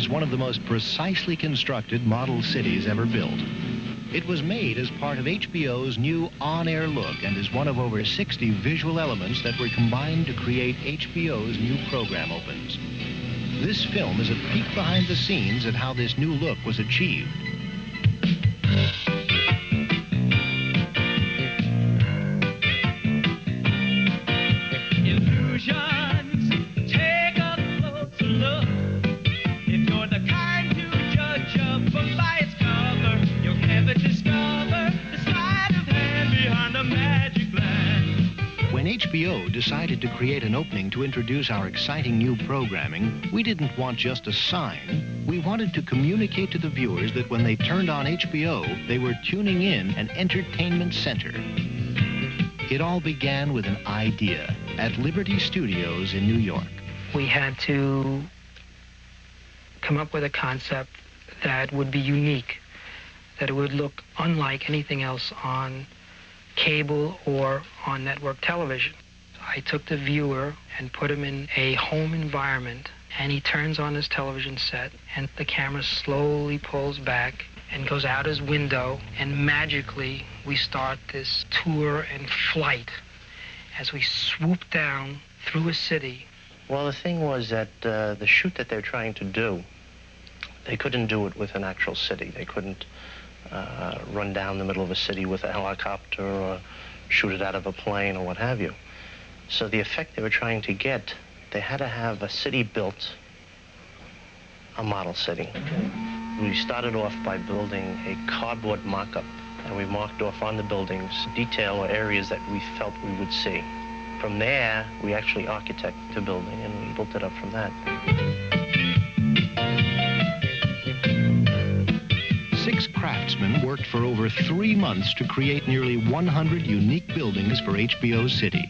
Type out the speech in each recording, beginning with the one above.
is one of the most precisely constructed model cities ever built. It was made as part of HBO's new on-air look and is one of over 60 visual elements that were combined to create HBO's new program opens. This film is a peek behind the scenes at how this new look was achieved. When HBO decided to create an opening to introduce our exciting new programming, we didn't want just a sign. We wanted to communicate to the viewers that when they turned on HBO, they were tuning in an entertainment center. It all began with an idea at Liberty Studios in New York. We had to come up with a concept that would be unique, that it would look unlike anything else on cable or on network television. I took the viewer and put him in a home environment, and he turns on his television set, and the camera slowly pulls back and goes out his window, and magically we start this tour and flight as we swoop down through a city. Well, the thing was that the shoot that they're trying to do, they couldn't do it with an actual city. They couldn't run down the middle of a city with a helicopter or shoot it out of a plane or what have you. So the effect they were trying to get, they had to have a city built, a model city. We started off by building a cardboard mock-up, and we marked off on the buildings detail or areas that we felt we would see. From there, we actually architected the building, and we built it up from that. 6 craftsmen worked for over 3 months to create nearly 100 unique buildings for HBO's city.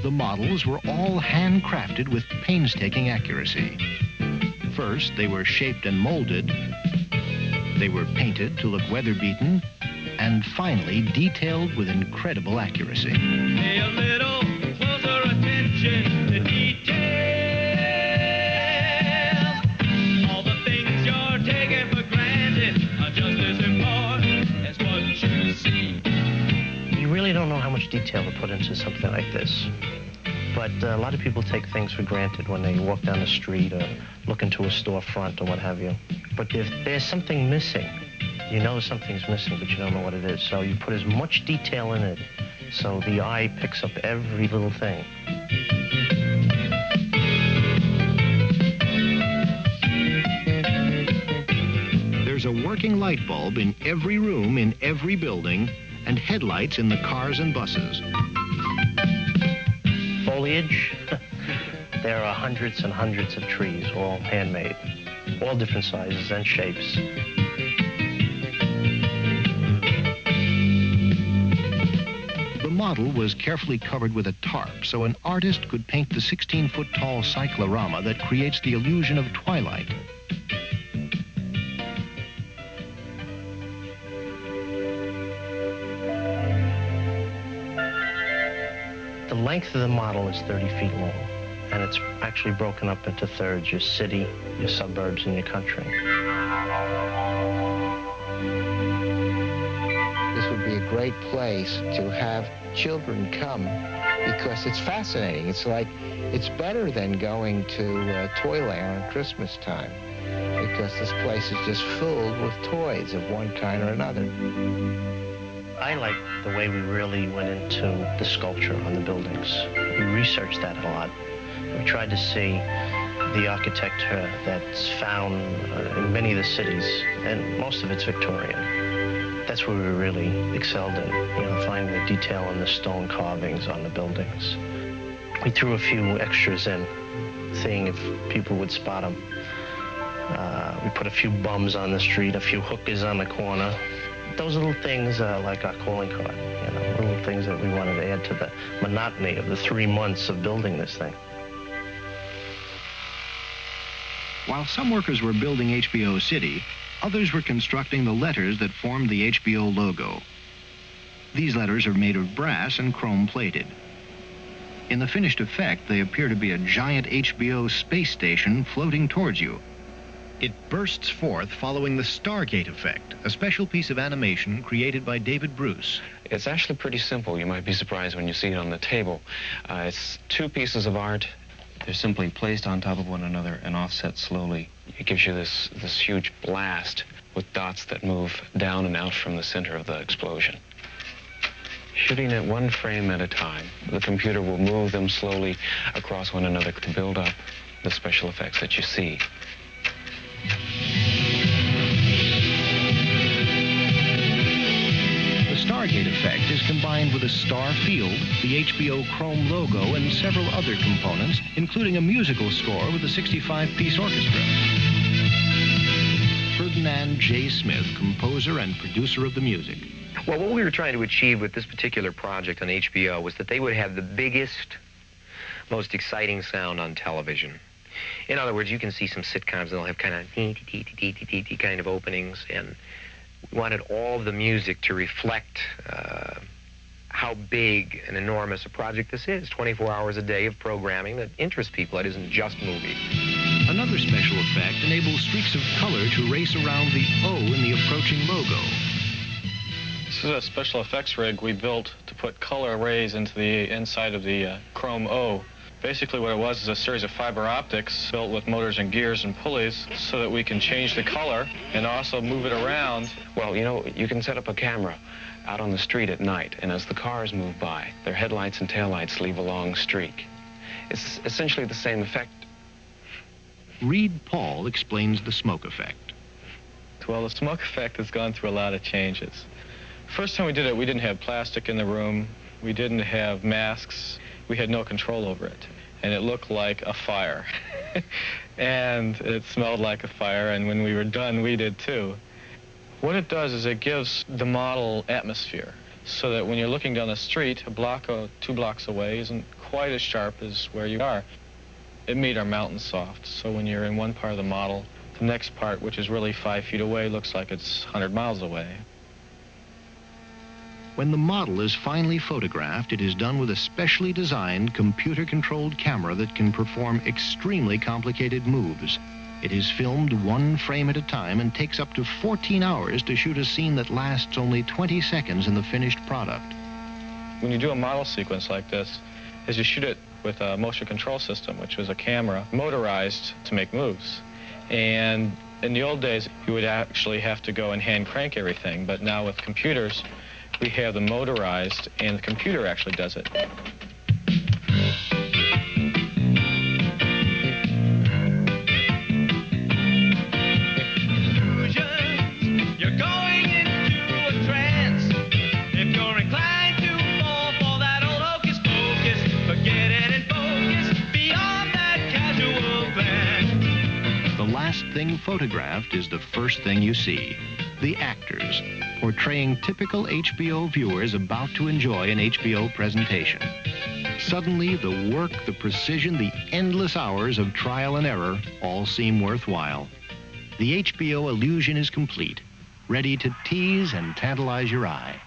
The models were all handcrafted with painstaking accuracy. First, they were shaped and molded. They were painted to look weather-beaten, and finally detailed with incredible accuracy. Pay a little closer attention to detail. All the things you're taking for granted are just as important as what you see. You really don't know how much detail to put into something like this. But a lot of people take things for granted when they walk down the street or look into a storefront or what have you. But if there's something missing, you know something's missing, but you don't know what it is. So you put as much detail in it so the eye picks up every little thing. There's a working light bulb in every room, in every building, and headlights in the cars and buses. Foliage, there are hundreds and hundreds of trees, all handmade, all different sizes and shapes. The model was carefully covered with a tarp so an artist could paint the 16-foot-tall cyclorama that creates the illusion of twilight. The length of the model is 30 feet long, and it's actually broken up into thirds: your city, your suburbs, and your country. This would be a great place to have children come because it's fascinating. It's better than going to Toyland at Christmas time because this place is just filled with toys of one kind or another. I like the way we really went into the sculpture on the buildings. We researched that a lot. We tried to see the architecture that's found in many of the cities, and most of it's Victorian. That's where we really excelled in, finding the detail in the stone carvings on the buildings. We threw a few extras in, seeing if people would spot them. We put a few bums on the street, a few hookers on the corner. Those little things like our calling card, little things that we wanted to add to the monotony of the 3 months of building this thing. While some workers were building HBO City, others were constructing the letters that formed the HBO logo. These letters are made of brass and chrome-plated. In the finished effect, they appear to be a giant HBO space station floating towards you. It bursts forth following the Stargate effect, a special piece of animation created by David Bruce. It's actually pretty simple. You might be surprised when you see it on the table. It's two pieces of art. They're simply placed on top of one another and offset slowly. It gives you this huge blast with dots that move down and out from the center of the explosion. Shooting it one frame at a time, the computer will move them slowly across one another to build up the special effects that you see. The Stargate effect is combined with a star field, the HBO Chrome logo, and several other components, including a musical score with a 65-piece orchestra. Ferdinand J. Smith, composer and producer of the music. Well, what we were trying to achieve with this particular project on HBO was that they would have the biggest, most exciting sound on television. In other words, you can see some sitcoms and they'll have kind of kind of openings, and we wanted all of the music to reflect how big and enormous a project this is. 24 hours a day of programming that interests people. It isn't just movies. Another special effect enables streaks of color to race around the O in the approaching logo. This is a special effects rig we built to put color arrays into the inside of the Chrome O. Basically what it was is a series of fiber optics built with motors and gears and pulleys so that we can change the color and also move it around. Well, you know, you can set up a camera out on the street at night, and as the cars move by, their headlights and taillights leave a long streak. It's essentially the same effect. Reed Paul explains the smoke effect. Well, the smoke effect has gone through a lot of changes. First time we did it, we didn't have plastic in the room. We didn't have masks. We had no control over it. And it looked like a fire. And it smelled like a fire, and when we were done, we did too. What it does is it gives the model atmosphere, so that when you're looking down the street, a block or 2 blocks away isn't quite as sharp as where you are. It made our mountain soft, so when you're in one part of the model, the next part, which is really 5 feet away, looks like it's 100 miles away. When the model is finally photographed, it is done with a specially designed, computer-controlled camera that can perform extremely complicated moves. It is filmed one frame at a time and takes up to 14 hours to shoot a scene that lasts only 20 seconds in the finished product. When you do a model sequence like this, is you shoot it with a motion control system, which was a camera motorized to make moves. And in the old days, you would actually have to go and hand crank everything, but now with computers, we have them motorized, and the computer actually does it. You're going into a trance. If you're inclined to fall for that old hocus pocus, forget it and focus beyond that casual glance. The last thing photographed is the first thing you see. The actors, portraying typical HBO viewers about to enjoy an HBO presentation. Suddenly, the work, the precision, the endless hours of trial and error all seem worthwhile. The HBO illusion is complete, ready to tease and tantalize your eye.